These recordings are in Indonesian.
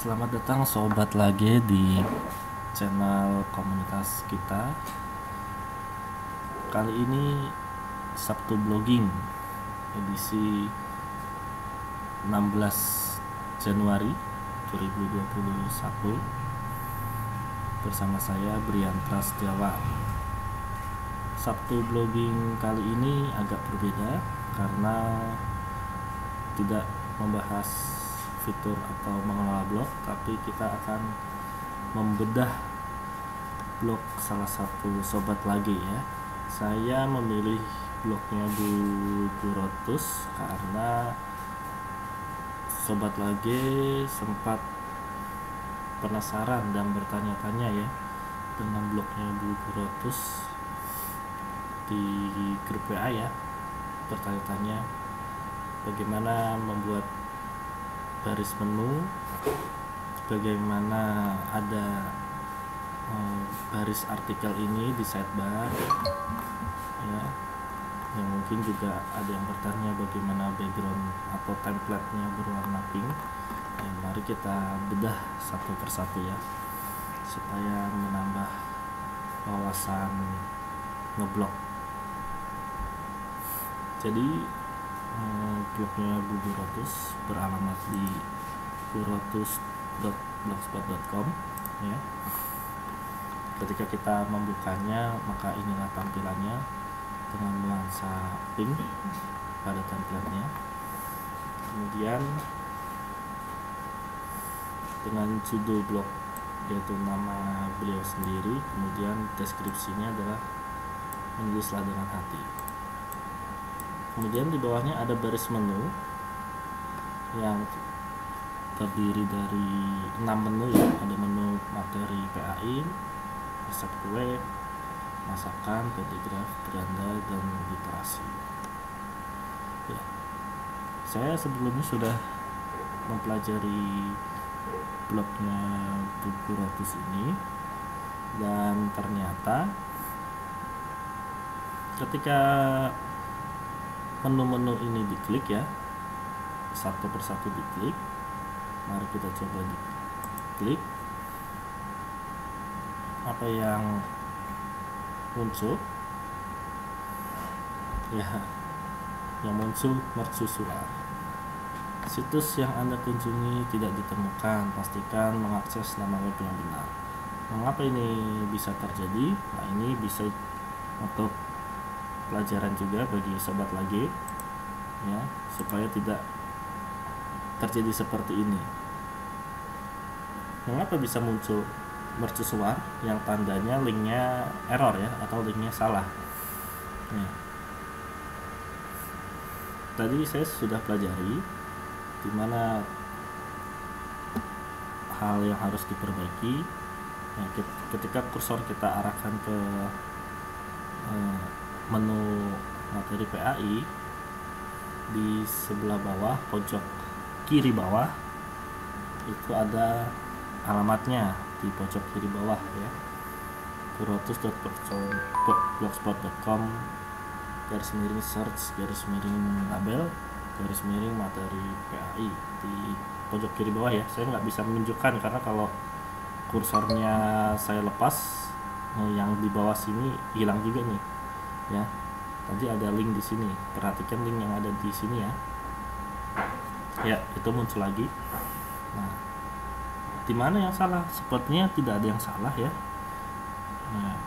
Selamat datang sobat lagi di channel komunitas kita. Kali ini Sabtu Blogging edisi 16 Januari 2021 bersama saya Brian Prasetyawan. Sabtu Blogging kali ini agak berbeda karena tidak membahas fitur atau mengelola blog, tapi kita akan membedah blog salah satu sobat lagi ya. Saya memilih blognya Bu Rotus karena sobat lagi sempat penasaran dan bertanya-tanya ya dengan blognya Bu Rotus di grup WA ya, bertanya-tanya bagaimana membuat baris menu, bagaimana ada baris artikel ini di sidebar ya, yang mungkin juga ada yang bertanya bagaimana background atau template-nya berwarna pink. Mari kita bedah satu persatu ya, supaya menambah wawasan ngeblog. Jadi blognya Bu Rotus beralamat di burotus.blogspot.com ya. Ketika kita membukanya, maka inilah tampilannya dengan nuansa pink pada template-nya. Kemudian dengan judul blog yaitu nama beliau sendiri, kemudian deskripsinya adalah menulislah dengan hati. Kemudian di bawahnya ada baris menu yang terdiri dari 6 menu ya. Ada menu materi PAI, resep kue, masakan, pedigraf, beranda, dan literasi ya. Saya sebelumnya sudah mempelajari blognya Bu Rotus ini, dan ternyata ketika menu-menu ini diklik ya, satu persatu diklik. Mari kita coba diklik. Apa yang muncul? Ya, yang muncul mercusuar. Situs yang Anda kunjungi tidak ditemukan. Pastikan mengakses nama web yang benar. Mengapa ini bisa terjadi? Nah, ini bisa untuk pelajaran juga bagi sobat lagi ya, supaya tidak terjadi seperti ini. Mengapa bisa muncul mercusuar yang tandanya linknya error ya, atau linknya salah ya. Tadi saya sudah pelajari dimana hal yang harus diperbaiki ya, ketika kursor kita arahkan ke menu materi PAI, di sebelah bawah pojok kiri bawah itu ada alamatnya di pojok kiri bawah ya, burotus.blogspot.com /search /label materi PAI di pojok kiri bawah ya. Saya nggak bisa menunjukkan karena kalau kursornya saya lepas, yang di bawah sini hilang juga nih ya. Tadi ada link di sini, perhatikan link yang ada di sini ya. Ya, itu muncul lagi. Nah, di mana yang salah? Sepertinya tidak ada yang salah ya. Nah,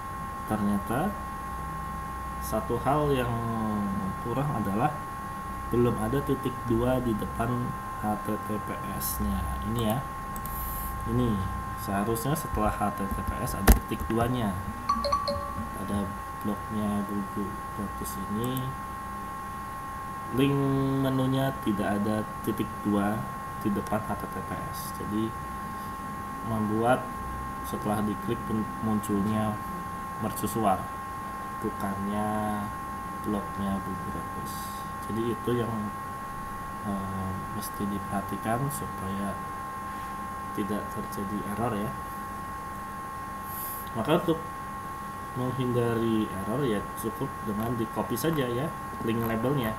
ternyata satu hal yang kurang adalah belum ada titik 2 di depan HTTPS-nya. Ini ya. Ini seharusnya setelah HTTPS ada titik 2-nya. Ada blognya Bu Rotus ini, link menunya tidak ada titik 2 di depan HTTPS. Jadi membuat setelah diklik munculnya mercusuar, bukannya blognya Bu Rotus. Jadi itu yang mesti diperhatikan supaya tidak terjadi error ya. Maka untuk menghindari error ya cukup dengan di copy saja ya link labelnya.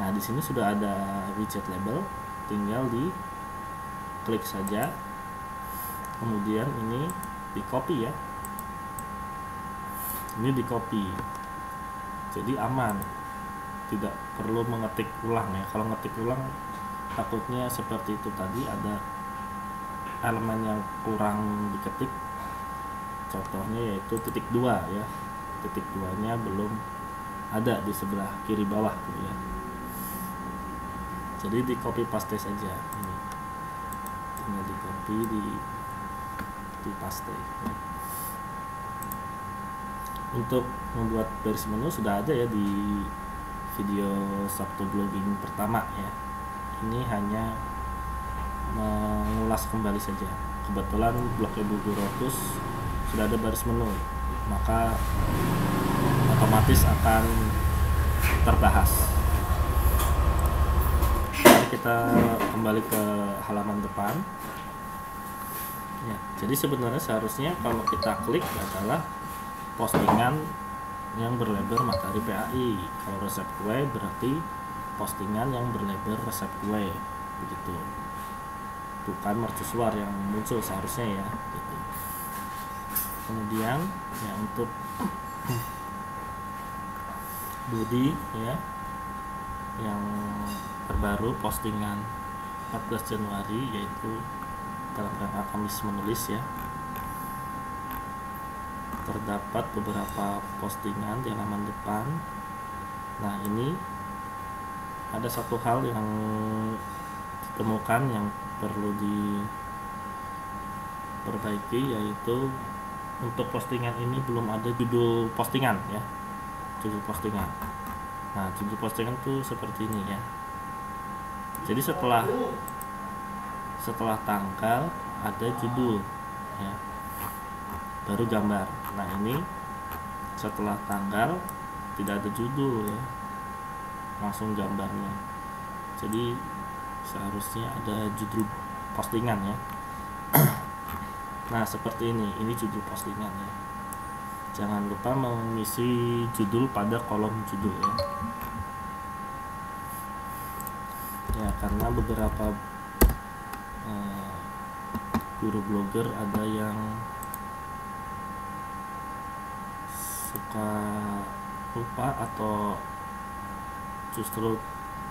Nah, di sini sudah ada widget label, tinggal di klik saja kemudian ini di copy ya, ini di copy, jadi aman, tidak perlu mengetik ulang ya. Kalau ngetik ulang takutnya seperti itu tadi, ada elemen yang kurang diketik, contohnya yaitu titik 2 ya, titik 2 nya belum ada di sebelah kiri bawah gitu ya. Jadi di copy paste saja, ini tinggal di copy, di paste ya. Untuk membuat baris menu sudah ada ya di video Sabtu blogging pertama ya. Ini hanya mengulas kembali saja. Kebetulan blog Ibu Gurotus sudah ada baris menu, maka otomatis akan terbahas. Mari kita kembali ke halaman depan ya. Jadi sebenarnya seharusnya kalau kita klik adalah postingan yang berlabel Matahari PAI. Kalau resep kue berarti postingan yang berlabel resep kue, begitu, bukan mercusuar yang muncul seharusnya ya gitu. Kemudian ya untuk body ya, yang terbaru postingan 14 Januari yaitu dalam rangka Kamis menulis ya, terdapat beberapa postingan di halaman depan. Nah, ini ada satu hal yang ditemukan yang perlu diperbaiki, yaitu untuk postingan ini belum ada judul postingan ya, judul postingan. Nah, judul postingan tuh seperti ini ya. Jadi setelah tanggal ada judul ya, baru gambar. Nah, ini setelah tanggal tidak ada judul ya, langsung gambarnya. Jadi seharusnya ada judul postingan ya. Nah, seperti ini judul postingan ya. Jangan lupa mengisi judul pada kolom judul ya. Ya, karena beberapa guru blogger ada yang suka lupa atau justru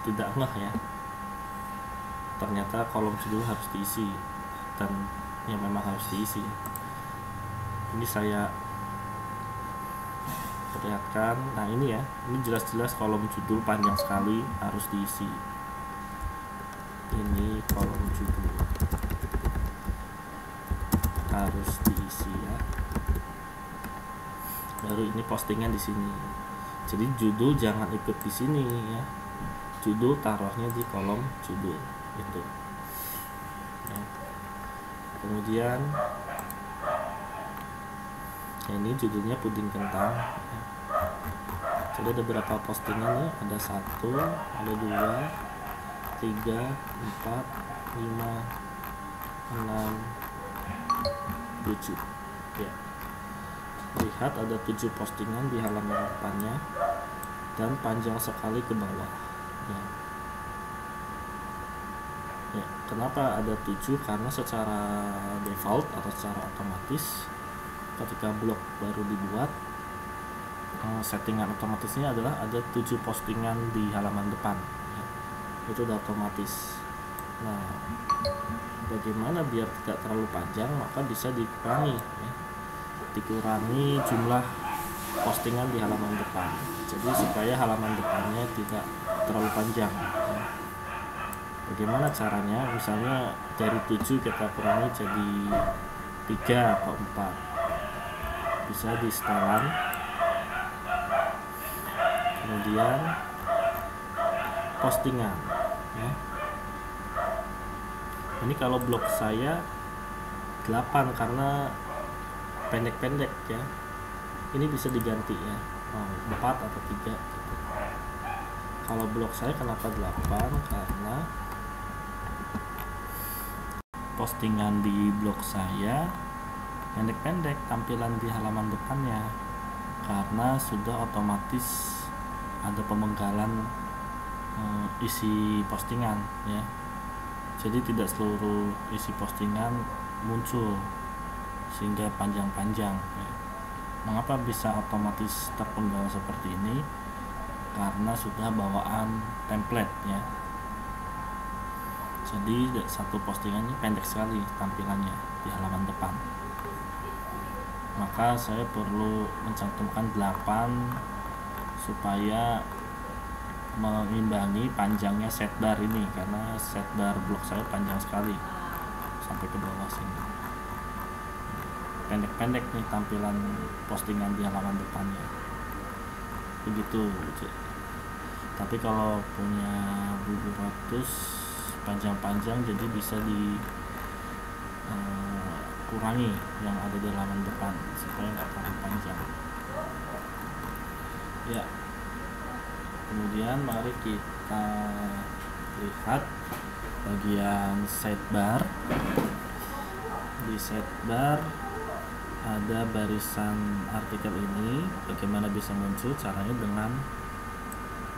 tidak ngeh ya, ternyata kolom judul harus diisi, dan ya memang harus diisi. Ini saya perlihatkan. Nah, ini ya, ini jelas-jelas kolom judul panjang sekali, harus diisi. Ini kolom judul harus diisi ya. Baru ini postingan di sini. Jadi judul jangan ikut di sini ya. Judul taruhnya di kolom judul itu. Ya. Kemudian ini judulnya puding kentang. Ya. Jadi ada berapa postingan nih? Ada 1, ada 2, 3, 4, 5, 6, 7 ya. Lihat ada 7 postingan di halaman depannya dan panjang sekali ke bawah ya. Ya, kenapa ada 7? Karena secara default atau secara otomatis ketika blog baru dibuat, settingan otomatisnya adalah ada 7 postingan di halaman depan ya. Itu udah otomatis. Nah, bagaimana biar tidak terlalu panjang, maka bisa dikurangi ya. Dikurangi jumlah postingan di halaman depan, jadi supaya halaman depannya tidak terlalu panjang ya. Bagaimana caranya? Misalnya dari 7 kita kurangi jadi 3 atau 4, bisa di setelan, kemudian postingan ya. Ini kalau blog saya 8 karena pendek-pendek ya. Ini bisa diganti ya, 4 atau 3 gitu. Kalau blog saya kenapa 8? Karena postingan di blog saya pendek-pendek tampilan di halaman depannya, karena sudah otomatis ada pemenggalan isi postingan ya. Jadi tidak seluruh isi postingan muncul sehingga panjang-panjang ya. Mengapa bisa otomatis terpenggal seperti ini? Karena sudah bawaan template ya. Jadi satu postingan ini pendek sekali tampilannya di halaman depan. Maka saya perlu mencantumkan 8 supaya mengimbangi panjangnya sidebar ini, karena sidebar blog saya panjang sekali sampai ke bawah sini. Pendek-pendek nih tampilan postingan di halaman depannya. Begitu. Tapi kalau punya Bubu Rotus panjang-panjang, jadi bisa kurangi yang ada di halaman depan supaya nggak terlalu panjang ya. Kemudian mari kita lihat bagian sidebar. Di sidebar ada barisan artikel ini. Bagaimana bisa muncul? Caranya dengan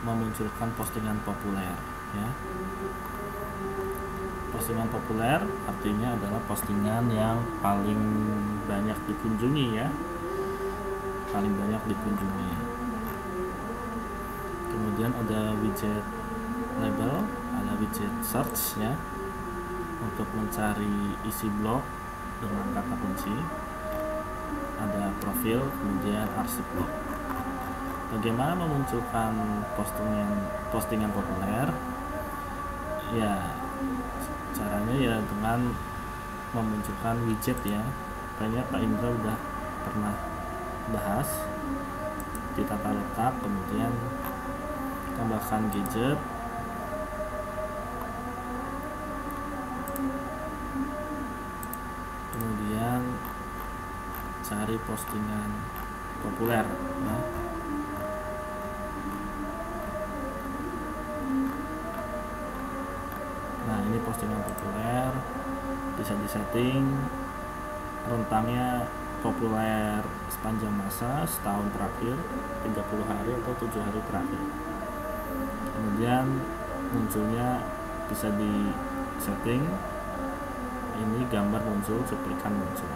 memunculkan postingan populer ya. Postingan populer artinya adalah postingan yang paling banyak dikunjungi ya, paling banyak dikunjungi. Kemudian ada widget label, ada widget search ya, untuk mencari isi blog dengan kata kunci. Ada profil, kemudian arsip blog. Bagaimana memunculkan postingan populer? Ya, caranya ya dengan memunculkan widget ya. Kayaknya Pak Indra udah pernah bahas di tata letak, kemudian tambahkan gadget, kemudian cari postingan populer ya. Nah, ini postingan populer, bisa disetting rentangnya populer sepanjang masa, setahun terakhir, 30 hari atau 7 hari terakhir. Kemudian munculnya bisa disetting, ini gambar muncul, cuplikan muncul.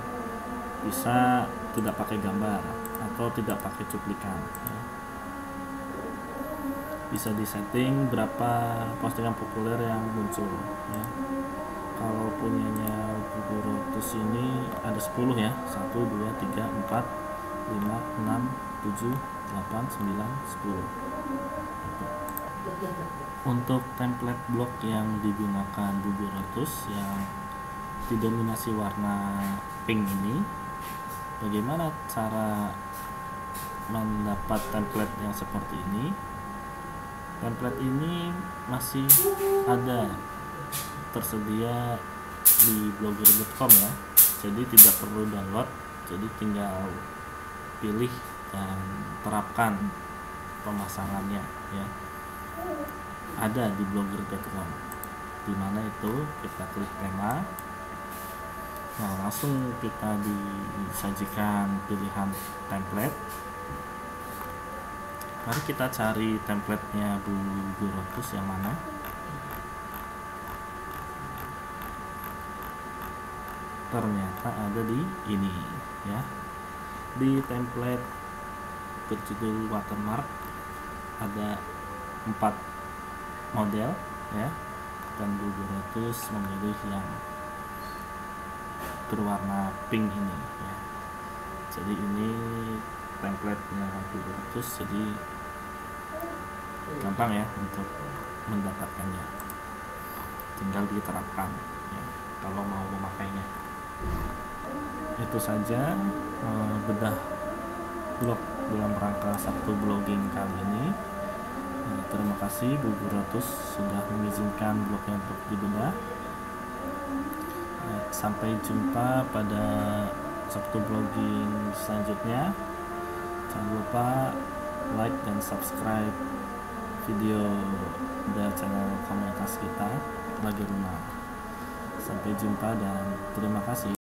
Bisa tidak pakai gambar atau tidak pakai cuplikan ya. Bisa disetting berapa postingan populer yang muncul ya. Kalau punyanya Bubu Rotus ini ada 10 ya, 1, 2, 3, 4, 5, 6, 7, 8, 9, 10. Untuk template blog yang digunakan Bubu Rotus yang didominasi warna pink ini, bagaimana cara mendapat template yang seperti ini? Template ini masih ada tersedia di blogger.com ya, jadi tidak perlu download, jadi tinggal pilih dan terapkan pemasangannya ya. Ada di blogger.com, dimana itu kita klik tema. Nah, langsung kita disajikan pilihan template. Mari kita cari templatenya Bubu Rotus yang mana. Ternyata ada di ini ya. Di template berjudul watermark ada 4 model ya, dan Bubu Rotus memilih yang berwarna pink ini ya. Jadi ini templatenya Bubu Rotus, jadi gampang ya untuk mendapatkannya, tinggal diterapkan ya, kalau mau memakainya. Itu saja bedah blog dalam rangka Sabtu blogging kali ini. Terima kasih Bubu Rotus sudah mengizinkan blognya untuk dibedah. Sampai jumpa pada Sabtu blogging selanjutnya. Jangan lupa like dan subscribe video dan channel komunitas kita Blogger Rumah. Sampai jumpa dan terima kasih.